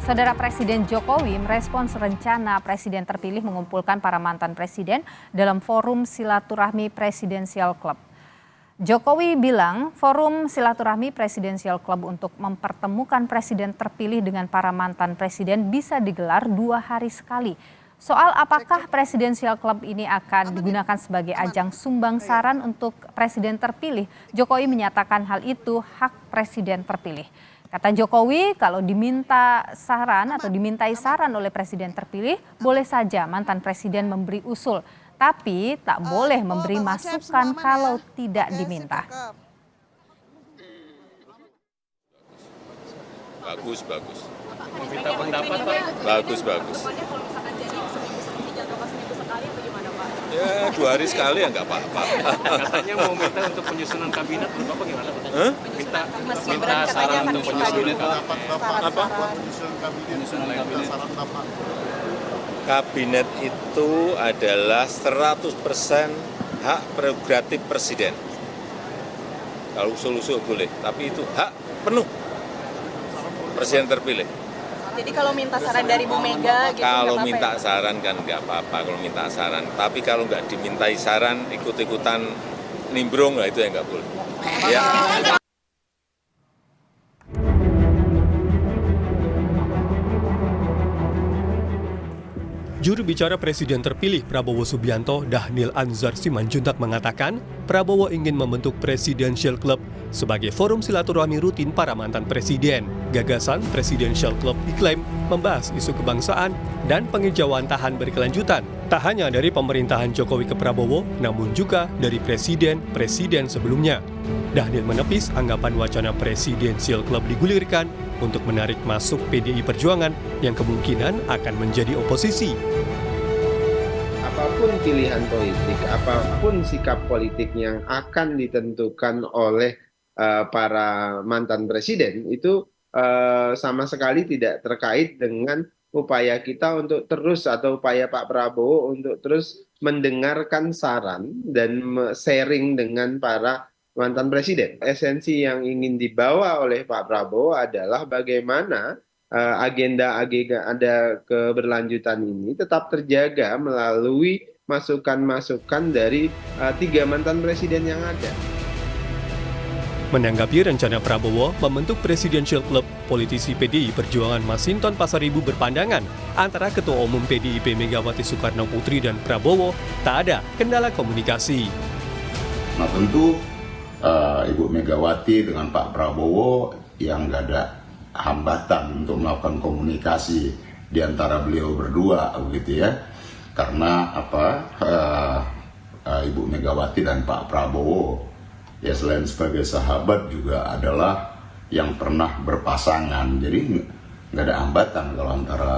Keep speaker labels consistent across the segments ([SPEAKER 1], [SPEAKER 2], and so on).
[SPEAKER 1] Saudara Presiden Jokowi merespons rencana Presiden terpilih mengumpulkan para mantan presiden dalam forum silaturahmi Presidensial Club. Jokowi bilang forum silaturahmi Presidensial Club untuk mempertemukan presiden terpilih dengan para mantan presiden bisa digelar 2 hari sekali. Soal apakah Presidensial Club ini akan digunakan sebagai ajang sumbang saran untuk presiden terpilih, Jokowi menyatakan hal itu hak presiden terpilih. Kata Jokowi, kalau diminta saran atau dimintai saran oleh presiden terpilih, boleh saja mantan presiden memberi usul, tapi tak boleh memberi masukan kalau tidak diminta.
[SPEAKER 2] Bagus.
[SPEAKER 3] Meminta pendapat, Pak.
[SPEAKER 2] Bagus. Ya 2 hari sekali ya nggak apa-apa.
[SPEAKER 3] Katanya mau minta untuk penyusunan kabinet, menurut Bapak gimana, Pak? Minta saran
[SPEAKER 4] katanya
[SPEAKER 3] untuk penyusunan
[SPEAKER 2] Apa? Kabinet itu adalah 100% hak prerogatif presiden. Kalau usul-usul boleh, tapi itu hak penuh presiden terpilih.
[SPEAKER 4] Jadi kalau minta saran dari Bu Mega gitu
[SPEAKER 2] Kalau
[SPEAKER 4] nggak
[SPEAKER 2] minta
[SPEAKER 4] apa-apa ya?
[SPEAKER 2] saran kan nggak apa-apa kalau minta saran. Tapi kalau nggak dimintai saran, ikut-ikutan nimbrung lah itu yang nggak boleh. Ya.
[SPEAKER 5] Juru bicara Presiden terpilih Prabowo Subianto, Dhanil Anzar Simanjuntak mengatakan, Prabowo ingin membentuk Presidential Club sebagai forum silaturahmi rutin para mantan presiden. Gagasan Presidential Club diklaim membahas isu kebangsaan dan penghijauan tahan berkelanjutan, tak hanya dari pemerintahan Jokowi ke Prabowo, namun juga dari presiden-presiden sebelumnya. Dhanil menepis anggapan wacana Presidential Club digulirkan untuk menarik masuk PDI Perjuangan yang kemungkinan akan menjadi oposisi.
[SPEAKER 6] Apapun pilihan politik, apapun sikap politik yang akan ditentukan oleh para mantan presiden itu sama sekali tidak terkait dengan upaya kita untuk terus atau upaya Pak Prabowo untuk terus mendengarkan saran dan sharing dengan para mantan presiden. Esensi yang ingin dibawa oleh Pak Prabowo adalah bagaimana agenda keberlanjutan ini tetap terjaga melalui masukan-masukan dari 3 mantan presiden yang ada.
[SPEAKER 5] Menanggapi rencana Prabowo membentuk Presidential Club, politisi PDI Perjuangan Masinton Pasaribu berpandangan antara Ketua Umum PDIP Megawati Soekarno Putri dan Prabowo tak ada kendala komunikasi.
[SPEAKER 7] Nah tentu Ibu Megawati dengan Pak Prabowo yang nggak ada hambatan untuk melakukan komunikasi di antara beliau berdua, begitu ya. Karena Ibu Megawati dan Pak Prabowo ya selain sebagai sahabat juga adalah yang pernah berpasangan. Jadi nggak ada hambatan kalau antara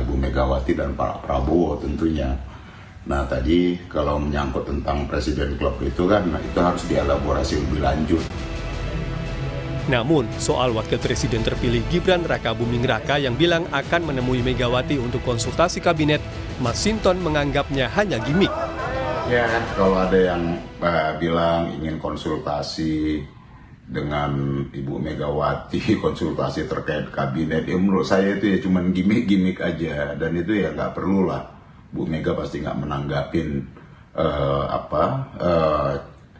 [SPEAKER 7] Ibu Megawati dan Pak Prabowo tentunya. Nah tadi kalau menyangkut tentang Presiden Club itu kan itu harus dielaborasi lebih lanjut.
[SPEAKER 5] Namun, soal wakil presiden terpilih Gibran Raka Buming Raka yang bilang akan menemui Megawati untuk konsultasi kabinet, Masinton menganggapnya hanya gimmick.
[SPEAKER 7] Ya, kalau ada yang bilang ingin konsultasi dengan Ibu Megawati, konsultasi terkait kabinet, ya menurut saya itu ya cuma gimmick-gimmick aja, dan itu ya nggak perlu lah. Bu Mega pasti nggak menanggapin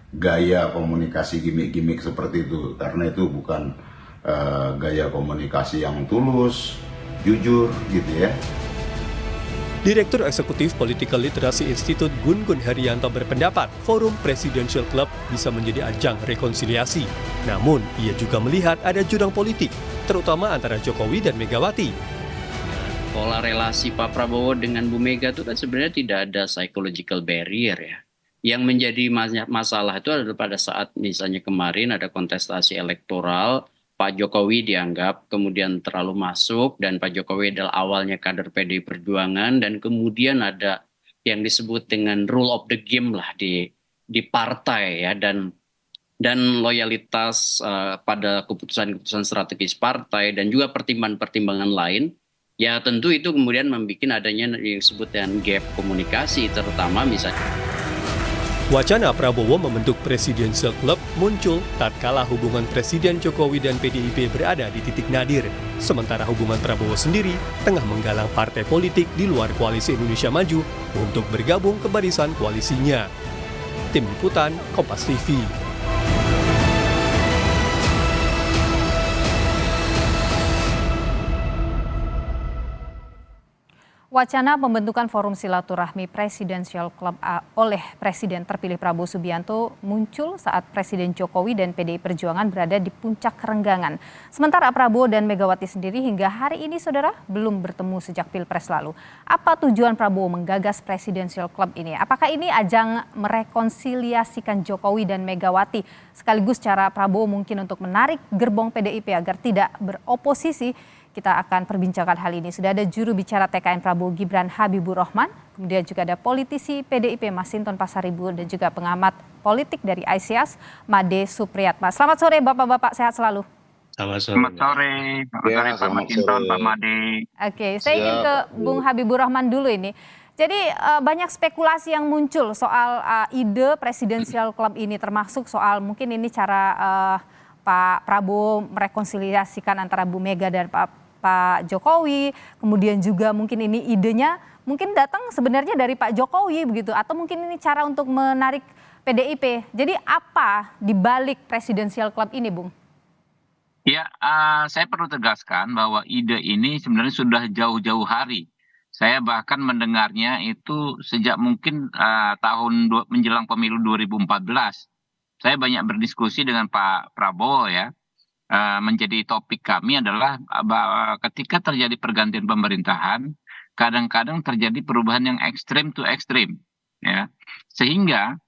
[SPEAKER 7] gaya komunikasi gimmick-gimmick seperti itu, karena itu bukan gaya komunikasi yang tulus, jujur gitu ya.
[SPEAKER 5] Direktur Eksekutif Political Literacy Institute Gun Gun Herianto berpendapat forum Presidential Club bisa menjadi ajang rekonsiliasi. Namun, ia juga melihat ada jurang politik, terutama antara Jokowi dan Megawati.
[SPEAKER 8] Pola relasi Pak Prabowo dengan Bu Mega itu kan sebenarnya tidak ada psychological barrier ya. Yang menjadi masalah itu adalah pada saat misalnya kemarin ada kontestasi elektoral, Pak Jokowi dianggap kemudian terlalu masuk dan Pak Jokowi adalah awalnya kader PDI Perjuangan dan kemudian ada yang disebut dengan rule of the game lah di partai ya dan loyalitas pada keputusan-keputusan strategis partai dan juga pertimbangan-pertimbangan lain. Ya tentu itu kemudian membuat adanya yang disebut dengan gap komunikasi terutama misalnya.
[SPEAKER 5] Wacana Prabowo membentuk Presidential Club muncul tatkala hubungan Presiden Jokowi dan PDIP berada di titik nadir. Sementara hubungan Prabowo sendiri tengah menggalang partai politik di luar Koalisi Indonesia Maju untuk bergabung ke barisan koalisinya. Tim Liputan, Kompas TV.
[SPEAKER 1] Wacana pembentukan forum silaturahmi Presidential Club oleh Presiden terpilih Prabowo Subianto muncul saat Presiden Jokowi dan PDI Perjuangan berada di puncak kerenggangan. Sementara Prabowo dan Megawati sendiri hingga hari ini, saudara, belum bertemu sejak Pilpres lalu. Apa tujuan Prabowo menggagas Presidential Club ini? Apakah ini ajang merekonsiliasikan Jokowi dan Megawati, sekaligus cara Prabowo mungkin untuk menarik gerbong PDIP agar tidak beroposisi? Kita akan perbincangkan hal ini. Sudah ada juru bicara TKN Prabowo Gibran Habibur Rahman, kemudian juga ada politisi PDIP Masinton Pasaribu dan juga pengamat politik dari ICIAS Made Supriyatma. Selamat sore Bapak-bapak, sehat selalu.
[SPEAKER 8] Selamat sore.
[SPEAKER 7] Pak Masinton, Pak Made.
[SPEAKER 1] Oke, saya ingin ke Bung Habibur Rahman dulu ini. Jadi banyak spekulasi yang muncul soal ide Presidential Club ini, termasuk soal mungkin ini cara Pak Prabowo merekonsiliasikan antara Bu Mega dan Pak Jokowi, kemudian juga mungkin ini idenya mungkin datang sebenarnya dari Pak Jokowi begitu, atau mungkin ini cara untuk menarik PDIP. Jadi apa di balik Presidential Club ini, Bung?
[SPEAKER 9] Ya, saya perlu tegaskan bahwa ide ini sebenarnya sudah jauh-jauh hari. Saya bahkan mendengarnya itu sejak mungkin menjelang pemilu 2014. Saya banyak berdiskusi dengan Pak Prabowo ya. Menjadi topik kami adalah bahwa ketika terjadi pergantian pemerintahan, kadang-kadang terjadi perubahan yang ekstrim to ekstrim, ya, sehingga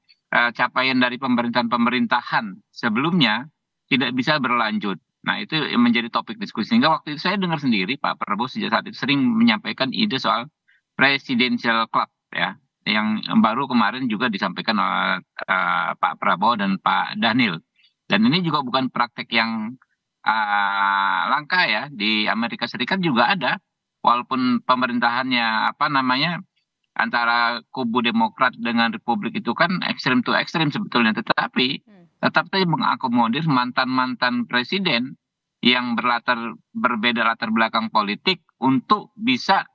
[SPEAKER 9] capaian dari pemerintahan sebelumnya tidak bisa berlanjut. Nah, itu menjadi topik diskusi. Sehingga waktu itu saya dengar sendiri Pak Prabowo sejak saat itu sering menyampaikan ide soal Presidential Club, ya, yang baru kemarin juga disampaikan oleh Pak Prabowo dan Pak Dhanil. Dan ini juga bukan praktek yang langka ya, di Amerika Serikat juga ada, walaupun pemerintahannya antara kubu Demokrat dengan Republik itu kan ekstrem to ekstrem sebetulnya, tetapi tetap saja mengakomodir mantan presiden yang berbeda latar belakang politik untuk bisa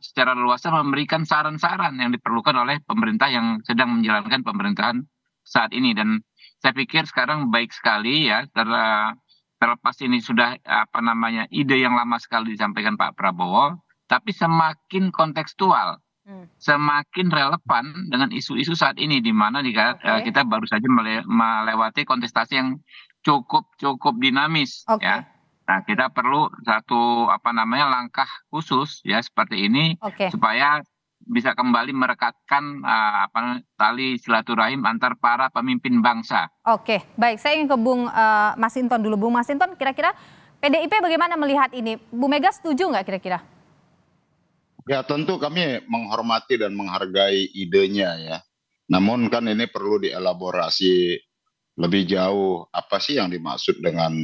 [SPEAKER 9] secara leluasa memberikan saran-saran yang diperlukan oleh pemerintah yang sedang menjalankan pemerintahan saat ini. Dan saya pikir sekarang baik sekali ya, terlepas ini sudah ide yang lama sekali disampaikan Pak Prabowo, tapi semakin kontekstual, semakin relevan dengan isu-isu saat ini, di mana kita baru saja melewati kontestasi yang cukup dinamis, ya. Nah, kita perlu satu langkah khusus ya seperti ini supaya bisa kembali merekatkan tali silaturahim antar para pemimpin bangsa.
[SPEAKER 1] Oke, baik. Saya ingin ke Bung Masinton dulu. Bung Masinton, kira-kira PDIP bagaimana melihat ini? Bu Mega setuju nggak kira-kira?
[SPEAKER 7] Ya, tentu kami menghormati dan menghargai idenya ya. Namun kan ini perlu dielaborasi lebih jauh, apa sih yang dimaksud dengan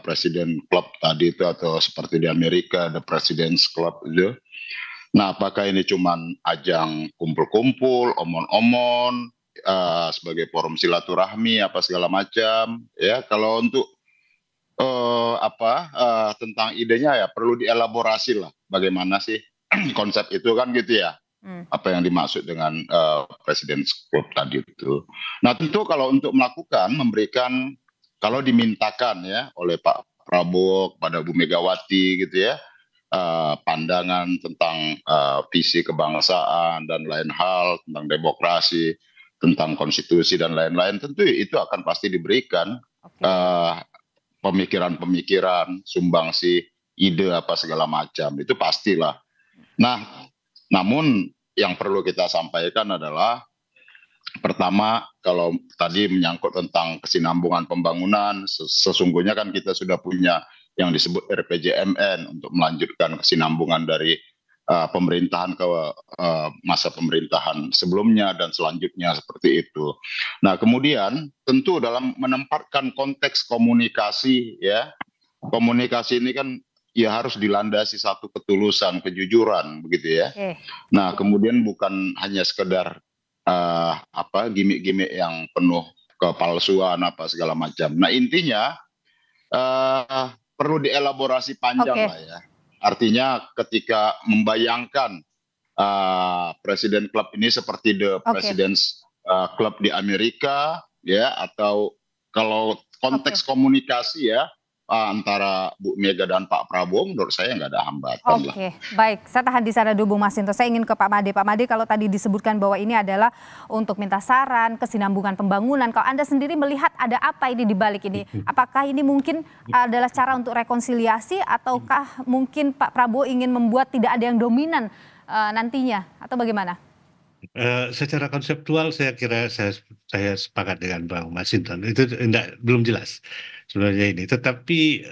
[SPEAKER 7] Presiden Club tadi itu, atau seperti di Amerika ada President's Club itu. Nah, apakah ini cuman ajang kumpul-kumpul, omon-omon, sebagai forum silaturahmi apa segala macam ya? Kalau untuk tentang idenya ya perlu dielaborasi lah, bagaimana sih konsep itu kan gitu ya. Apa yang dimaksud dengan President's Club tadi itu. Nah, tentu kalau untuk memberikan, kalau dimintakan ya oleh Pak Prabowo kepada Bu Megawati gitu ya, pandangan tentang visi kebangsaan dan lain hal, tentang demokrasi, tentang konstitusi dan lain-lain, tentu itu akan pasti diberikan pemikiran-pemikiran, sumbangsi, ide apa segala macam, itu pastilah. Nah, namun yang perlu kita sampaikan adalah pertama, kalau tadi menyangkut tentang kesinambungan pembangunan, sesungguhnya kan kita sudah punya yang disebut RPJMN untuk melanjutkan kesinambungan dari pemerintahan ke masa pemerintahan sebelumnya dan selanjutnya seperti itu. Nah, kemudian tentu dalam menempatkan konteks komunikasi ya, komunikasi ini kan ya harus dilandasi satu ketulusan, kejujuran begitu ya. Nah, kemudian bukan hanya sekedar gimmick-gimmick yang penuh kepalsuan apa segala macam. Nah intinya perlu dielaborasi panjang
[SPEAKER 1] Oke.
[SPEAKER 7] lah ya. Artinya ketika membayangkan Presiden Club ini seperti The
[SPEAKER 1] Oke.
[SPEAKER 7] President's Club di Amerika ya, atau kalau konteks komunikasi ya antara Bu Mega dan Pak Prabowo, menurut saya nggak ada hambatan lah.
[SPEAKER 1] Oke, baik. Saya tahan di sana dulu, Bung Masinton. Saya ingin ke Pak Made. Pak Made, kalau tadi disebutkan bahwa ini adalah untuk minta saran, kesinambungan pembangunan. Kalau Anda sendiri melihat ada apa ini di balik ini? Apakah ini mungkin adalah cara untuk rekonsiliasi, ataukah mungkin Pak Prabowo ingin membuat tidak ada yang dominan nantinya, atau bagaimana?
[SPEAKER 10] Secara konseptual saya kira saya sepakat dengan Bang Masinton, itu belum jelas sebenarnya ini, tetapi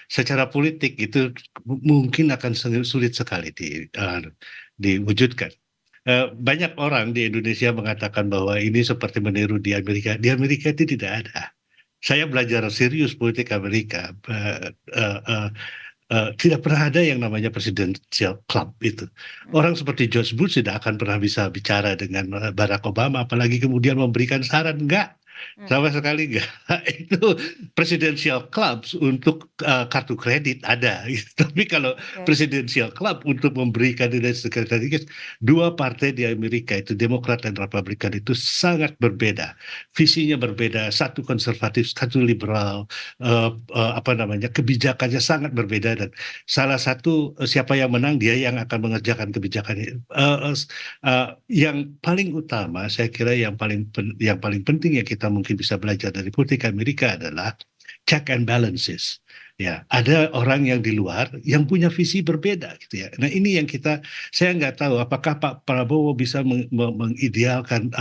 [SPEAKER 10] secara politik itu mungkin akan sulit sekali diwujudkan. Banyak orang di Indonesia mengatakan bahwa ini seperti meniru di Amerika. Di Amerika itu tidak ada. Saya belajar serius politik Amerika. Tidak pernah ada yang namanya presidential club itu. Orang seperti George Bush tidak akan pernah bisa bicara dengan Barack Obama, apalagi kemudian memberikan saran. Enggak, sama sekali enggak. Itu presidential clubs untuk kartu kredit ada. Tapi kalau presidential club untuk memberikan sekretariat, dua partai di Amerika itu Demokrat dan Republikan itu sangat berbeda. Visinya berbeda, satu konservatif, satu liberal, kebijakannya sangat berbeda, dan salah satu siapa yang menang dia yang akan mengerjakan kebijakannya. Yang paling utama saya kira yang paling penting yang kita mungkin bisa belajar dari politik Amerika adalah check and balances. Ya, ada orang yang di luar yang punya visi berbeda gitu ya. Nah ini yang saya nggak tahu apakah Pak Prabowo bisa mengidealkan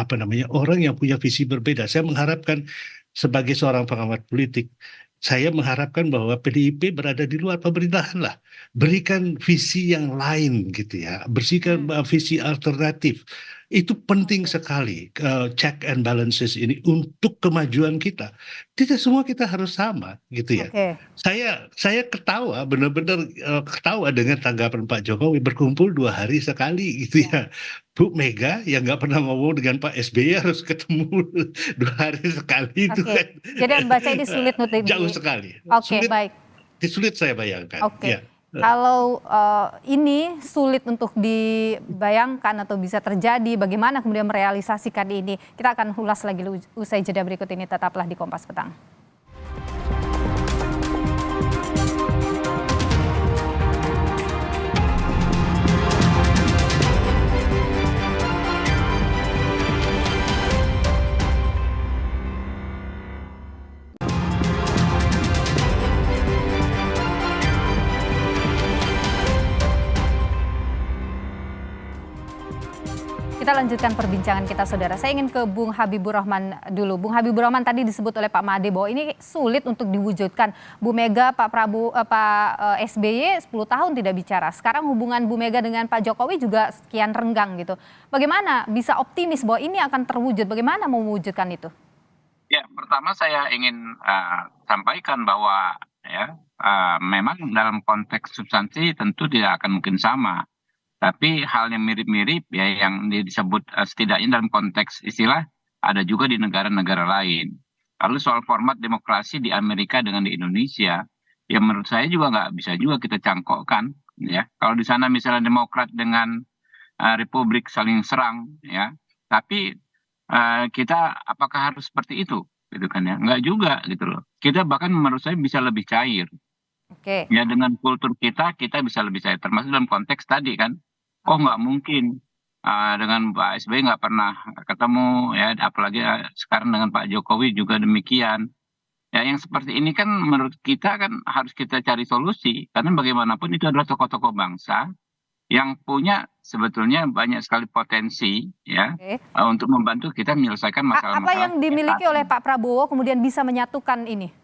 [SPEAKER 10] orang yang punya visi berbeda. Saya mengharapkan sebagai seorang pengamat politik, saya mengharapkan bahwa PDIP berada di luar pemerintahan lah. Berikan visi yang lain gitu ya. Bersihkan visi alternatif. Itu penting sekali, check and balances ini untuk kemajuan kita. Tidak semua kita harus sama gitu ya. Saya ketawa, benar-benar ketawa dengan tanggapan Pak Jokowi, berkumpul 2 hari sekali gitu ya. Bu Mega yang nggak pernah ngomong dengan Pak SBY harus ketemu 2 hari sekali itu kan.
[SPEAKER 1] Jadi membaca ini sulit
[SPEAKER 10] jauh sekali.
[SPEAKER 1] Baik.
[SPEAKER 10] Sulit saya bayangkan. Ya.
[SPEAKER 1] Kalau ini sulit untuk dibayangkan atau bisa terjadi, bagaimana kemudian merealisasikan ini? Kita akan ulas lagi usai jeda berikut ini. Tetaplah di Kompas Petang. Kita lanjutkan perbincangan kita, saudara. Saya ingin ke Bung Habibur Rahman dulu. Bung Habibur Rahman, tadi disebut oleh Pak Made bahwa ini sulit untuk diwujudkan. Bu Mega, Pak Prabowo, Pak SBY 10 tahun tidak bicara. Sekarang hubungan Bu Mega dengan Pak Jokowi juga sekian renggang gitu. Bagaimana bisa optimis bahwa ini akan terwujud? Bagaimana mau mewujudkan itu?
[SPEAKER 9] Ya, pertama saya ingin sampaikan bahwa ya memang dalam konteks substansi tentu tidak akan mungkin sama. Tapi hal yang mirip-mirip ya yang disebut setidaknya dalam konteks istilah ada juga di negara-negara lain. Lalu soal format demokrasi di Amerika dengan di Indonesia, ya menurut saya juga nggak bisa juga kita cangkokkan. Ya, kalau di sana misalnya Demokrat dengan Republik saling serang, ya, tapi kita apakah harus seperti itu, gitu kan ya? Nggak juga gitu loh. Kita bahkan menurut saya bisa lebih cair. Ya dengan kultur kita bisa lebih cair. Termasuk dalam konteks tadi kan. Nggak mungkin dengan Pak SBY nggak pernah ketemu ya, apalagi sekarang dengan Pak Jokowi juga demikian. Ya yang seperti ini kan menurut kita kan harus kita cari solusi, karena bagaimanapun itu adalah tokoh-tokoh bangsa yang punya sebetulnya banyak sekali potensi ya untuk membantu kita menyelesaikan masalah-masalah.
[SPEAKER 1] Apa yang dimiliki oleh Pak Prabowo kemudian bisa menyatukan ini?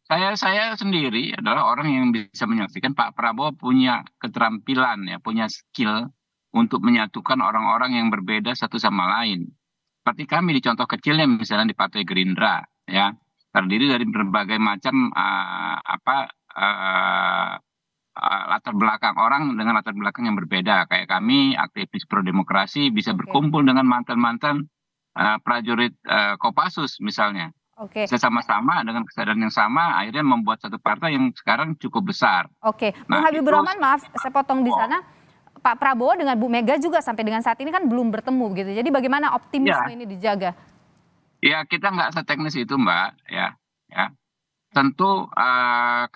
[SPEAKER 9] Saya sendiri adalah orang yang bisa menyaksikan Pak Prabowo punya keterampilan ya, punya skill untuk menyatukan orang-orang yang berbeda satu sama lain. Seperti kami di contoh kecilnya misalnya di Partai Gerindra ya, terdiri dari berbagai macam latar belakang orang dengan latar belakang yang berbeda. Kayak kami aktivis pro demokrasi bisa
[SPEAKER 1] Oke.
[SPEAKER 9] berkumpul dengan mantan-mantan prajurit Kopassus misalnya.
[SPEAKER 1] Oke.
[SPEAKER 9] Bisa sama-sama dengan kesadaran yang sama akhirnya membuat satu partai yang sekarang cukup besar.
[SPEAKER 1] Oke, Bung
[SPEAKER 9] Nah,
[SPEAKER 1] Habibur
[SPEAKER 9] itu
[SPEAKER 1] Rahman, maaf saya potong di sana. Pak Prabowo dengan Bu Mega juga sampai dengan saat ini kan belum bertemu gitu. Jadi bagaimana optimisme
[SPEAKER 9] Ya.
[SPEAKER 1] ini dijaga?
[SPEAKER 9] Ya kita nggak seteknis itu Mbak, ya. Tentu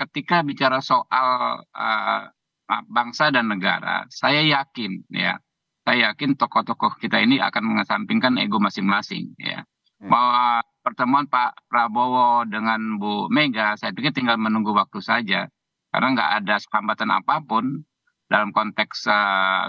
[SPEAKER 9] ketika bicara soal bangsa dan negara, saya yakin tokoh-tokoh kita ini akan mengesampingkan ego masing-masing, ya. Bahwa pertemuan Pak Prabowo dengan Bu Mega, saya pikir tinggal menunggu waktu saja, karena nggak ada hambatan apapun dalam konteks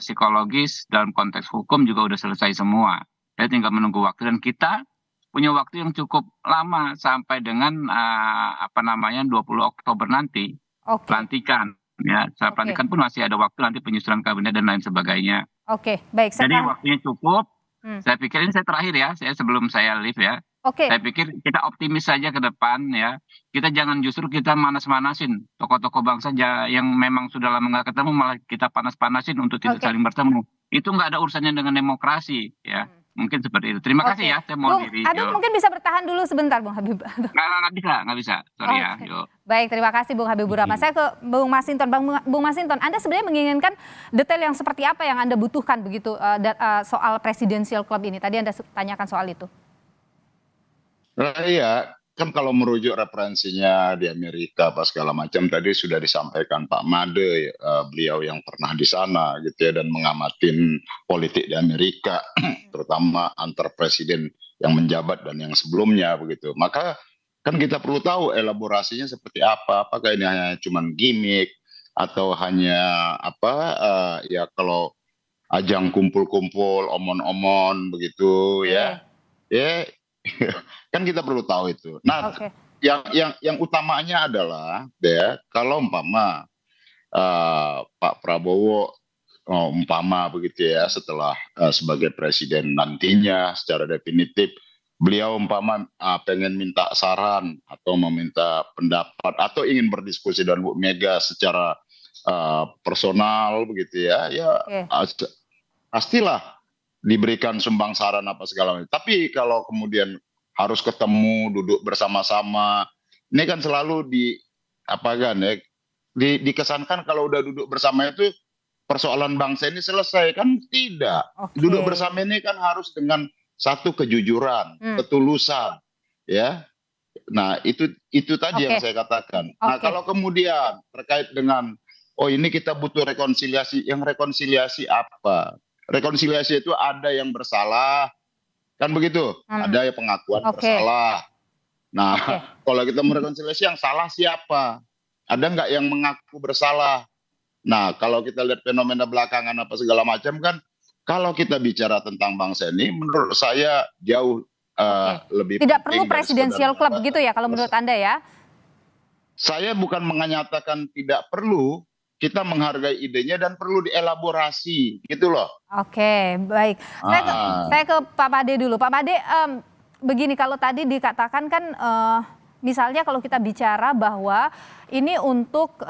[SPEAKER 9] psikologis, dalam konteks hukum juga udah selesai semua. Saya tinggal menunggu waktu dan kita punya waktu yang cukup lama sampai dengan 20 Oktober nanti pelantikan. Ya, setelah pelantikan pun masih ada waktu nanti penyusunan kabinet dan lain sebagainya.
[SPEAKER 1] Oke, baik.
[SPEAKER 9] Jadi waktunya cukup. Saya pikir ini saya terakhir ya, sebelum saya leave ya.
[SPEAKER 1] Oke.
[SPEAKER 9] Saya pikir kita optimis saja ke depan ya. Kita jangan justru kita manas-manasin tokoh-tokoh bangsa yang memang sudah lama nggak ketemu, malah kita panas-panasin untuk tidak saling bertemu. Itu nggak ada urusannya dengan demokrasi ya. Mungkin seperti itu. Terima kasih ya, saya mau diri.
[SPEAKER 1] Habib mungkin bisa bertahan dulu sebentar, Bung Habib.
[SPEAKER 9] Nggak bisa. Sorry ya. Yuk.
[SPEAKER 1] Baik, terima kasih Bung Habibur Rahman. Saya ke Bung Masinton. Bung Masinton, Anda sebenarnya menginginkan detail yang seperti apa yang Anda butuhkan begitu soal Presidential Club ini? Tadi Anda tanyakan soal itu.
[SPEAKER 7] Iya, kan kalau merujuk referensinya di Amerika apa segala macam tadi sudah disampaikan Pak Made, beliau yang pernah di sana gitu ya dan mengamatin politik di Amerika, terutama antar presiden yang menjabat dan yang sebelumnya begitu. Maka kan kita perlu tahu elaborasinya seperti apa, apakah ini hanya cuman gimmick atau hanya ya kalau ajang kumpul-kumpul omon-omon begitu ya. Ya kan kita perlu tahu itu. Nah, yang utamanya adalah ya kalau umpama Pak Prabowo umpama begitu ya setelah sebagai presiden nantinya secara definitif beliau umpama pengen minta saran atau meminta pendapat atau ingin berdiskusi dengan Bu Mega secara personal begitu ya, pastilah diberikan sumbang saran apa segala macam. Tapi kalau kemudian harus ketemu, duduk bersama-sama, ini kan selalu dikesankan kalau udah duduk bersama itu persoalan bangsa ini selesai, kan tidak. Duduk bersama ini kan harus dengan satu kejujuran, ketulusan, ya. Nah itu tadi yang saya katakan. Nah kalau kemudian terkait dengan ini kita butuh rekonsiliasi, yang rekonsiliasi apa? Rekonsiliasi itu ada yang bersalah, kan begitu? Ada yang pengakuan bersalah. Nah, kalau kita merekonsiliasi yang salah siapa? Ada nggak yang mengaku bersalah? Nah, kalau kita lihat fenomena belakangan apa segala macam kan, kalau kita bicara tentang bangsa ini, menurut saya jauh lebih
[SPEAKER 1] tidak perlu Presidential Club begitu ya, kalau menurut Anda ya?
[SPEAKER 7] Saya bukan menyatakan tidak perlu. Kita menghargai idenya dan perlu dielaborasi, gitu loh.
[SPEAKER 1] Oke, baik. Saya ke Pak Made dulu. Pak Made, begini kalau tadi dikatakan kan, misalnya kalau kita bicara bahwa ini untuk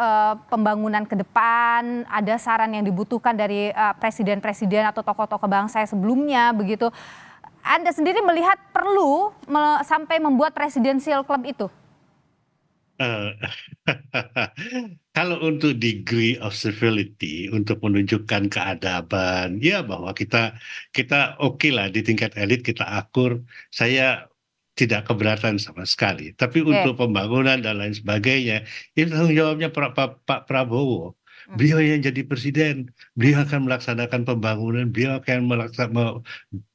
[SPEAKER 1] pembangunan ke depan, ada saran yang dibutuhkan dari presiden-presiden atau tokoh-tokoh bangsa sebelumnya, begitu. Anda sendiri melihat perlu sampai membuat Presidential Club itu?
[SPEAKER 10] Kalau untuk degree of civility, untuk menunjukkan keadaban, ya bahwa kita oke lah di tingkat elit kita akur, saya tidak keberatan sama sekali. Tapi untuk pembangunan dan lain sebagainya, itu tanggung jawabnya Pak Prabowo. Beliau yang jadi presiden, beliau akan melaksanakan pembangunan, beliau akan melaksanakan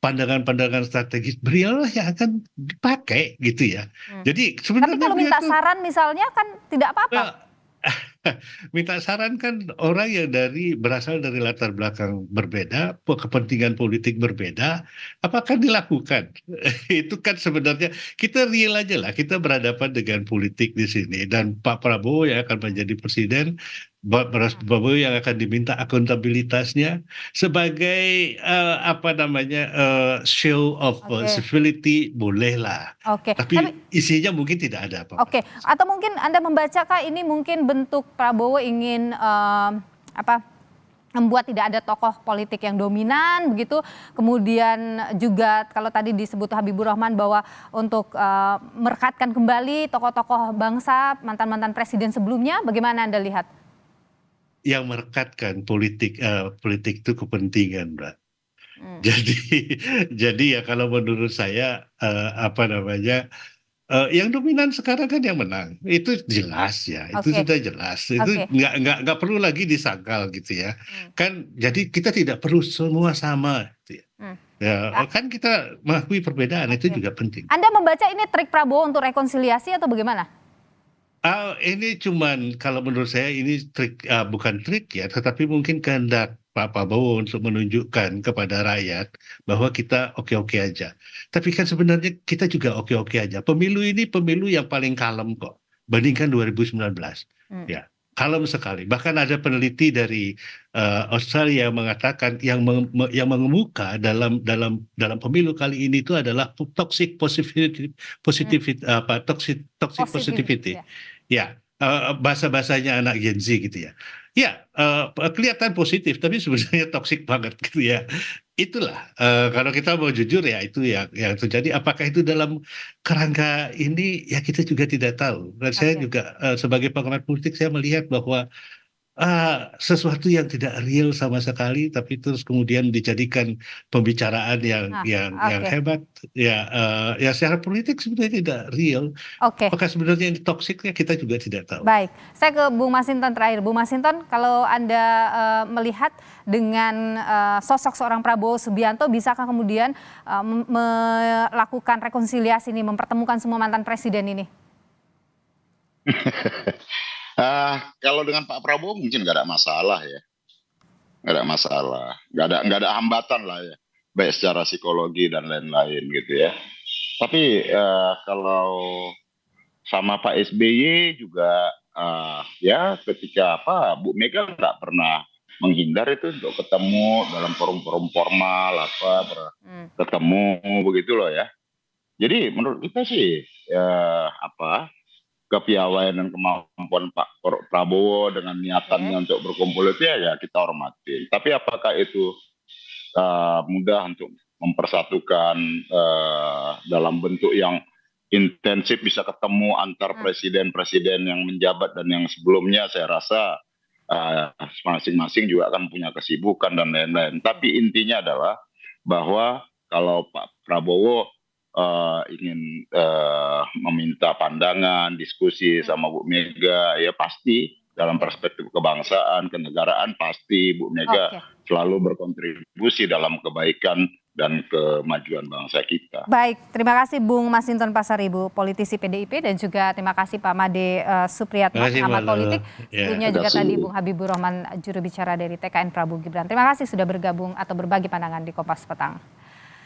[SPEAKER 10] pandangan-pandangan strategis, beliau yang akan dipakai gitu ya. Jadi sebenarnya
[SPEAKER 1] tapi kalau minta saran misalnya kan tidak apa-apa.
[SPEAKER 10] Minta saran kan orang yang berasal dari latar belakang berbeda, kepentingan politik berbeda, apakah dilakukan? Itu kan sebenarnya kita real aja lah, kita berhadapan dengan politik di sini dan Pak Prabowo yang akan menjadi presiden Prabowo yang akan diminta akuntabilitasnya sebagai show of civility bolehlah. Tapi isinya mungkin tidak ada apa-apa.
[SPEAKER 1] Atau mungkin Anda membacakah ini mungkin bentuk Prabowo ingin membuat tidak ada tokoh politik yang dominan begitu, kemudian juga kalau tadi disebut Habibur Rahman bahwa untuk merekatkan kembali tokoh-tokoh bangsa mantan-mantan presiden sebelumnya, bagaimana Anda lihat?
[SPEAKER 10] Yang merekatkan politik itu kepentingan, Mbak. Jadi ya kalau menurut saya yang dominan sekarang kan yang menang, itu jelas ya, itu sudah jelas, itu nggak perlu lagi disangkal gitu ya, kan jadi kita tidak perlu semua sama, gitu ya. Kan kita mengakui perbedaan itu juga penting.
[SPEAKER 1] Anda membaca ini trik Prabowo untuk rekonsiliasi atau bagaimana?
[SPEAKER 10] Ini cuman kalau menurut saya ini trik, bukan trik ya, tetapi mungkin kehendak Pak Prabowo untuk menunjukkan kepada rakyat bahwa kita oke-oke aja. Tapi kan sebenarnya kita juga oke-oke aja. Pemilu ini pemilu yang paling kalem kok, bandingkan 2019. Ya, kalem sekali. Bahkan ada peneliti dari Australia yang mengatakan yang mengemuka dalam pemilu kali ini itu adalah toxic positivity. Ya, bahasa-bahasanya anak Gen Z gitu ya. Ya, kelihatan positif, tapi sebenarnya toksik banget gitu ya. Itulah, kalau kita mau jujur ya itu yang terjadi. Apakah itu dalam kerangka ini, ya kita juga tidak tahu. Dan saya juga sebagai pengamat politik, saya melihat bahwa sesuatu yang tidak real sama sekali, tapi terus kemudian dijadikan pembicaraan yang hebat. Ya, secara politik sebenarnya tidak real. Apakah sebenarnya ini toksiknya kita juga tidak tahu.
[SPEAKER 1] Baik, saya ke Bung Masinton terakhir. Bung Masinton, kalau Anda melihat dengan sosok seorang Prabowo Subianto, bisakah kemudian melakukan rekonsiliasi ini, mempertemukan semua mantan presiden ini?
[SPEAKER 7] Kalau dengan Pak Prabowo mungkin nggak ada masalah ya, nggak ada hambatan lah ya, baik secara psikologi dan lain-lain gitu ya. Tapi kalau sama Pak SBY juga ya ketika Bu Mega nggak pernah menghindar itu untuk ketemu dalam forum-forum formal ketemu begitu loh ya. Jadi menurut kita sih kepiawaian dan kemampuan Pak Prabowo dengan niatannya untuk berkumpul itu ya kita hormati. Tapi apakah itu mudah untuk mempersatukan dalam bentuk yang intensif bisa ketemu antar presiden-presiden yang menjabat dan yang sebelumnya, saya rasa masing-masing juga akan punya kesibukan dan lain-lain. Tapi intinya adalah bahwa kalau Pak Prabowo ingin meminta pandangan, diskusi sama Bu Mega, ya pasti dalam perspektif kebangsaan, kenegaraan pasti Bu Mega selalu berkontribusi dalam kebaikan dan kemajuan bangsa kita.
[SPEAKER 1] Baik, terima kasih Bung Masinton Pasaribu, politisi PDIP, dan juga terima kasih Pak Made Supriyatna, pengamat politik. Sebelumnya juga tadi Bung Habibur Rahman, juru bicara dari TKN Prabowo Gibran. Terima kasih sudah bergabung atau berbagi pandangan di Kompas Petang.